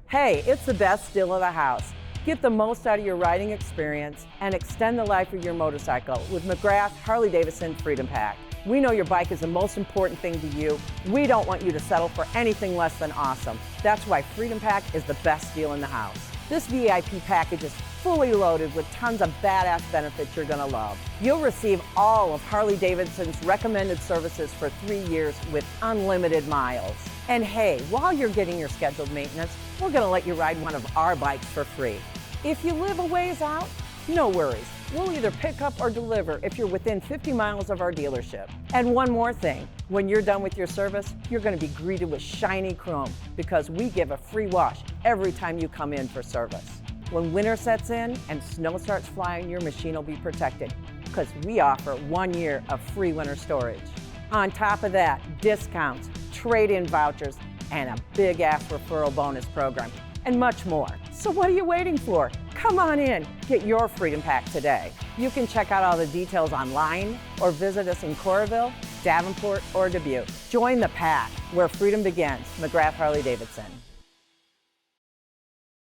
Hey, it's the best deal of the house. Get the most out of your riding experience and extend the life of your motorcycle with McGrath Harley-Davidson Freedom Pack. We know your bike is the most important thing to you. We don't want you to settle for anything less than awesome. That's why Freedom Pack is the best deal in the house. This VIP package is fully loaded with tons of badass benefits you're gonna love. You'll receive all of Harley-Davidson's recommended services for 3 years with unlimited miles. And hey, while you're getting your scheduled maintenance, we're gonna let you ride one of our bikes for free. If you live a ways out, no worries. We'll either pick up or deliver if you're within 50 miles of our dealership. And one more thing, when you're done with your service, you're gonna be greeted with shiny chrome because we give a free wash every time you come in for service. When winter sets in and snow starts flying, your machine will be protected because we offer 1 year of free winter storage. On top of that, discounts, trade-in vouchers, and a big-ass referral bonus program, and much more. So what are you waiting for? Come on in, get your Freedom Pack today. You can check out all the details online or visit us in Coralville, Davenport, or Dubuque. Join the pack where freedom begins. McGrath Harley-Davidson.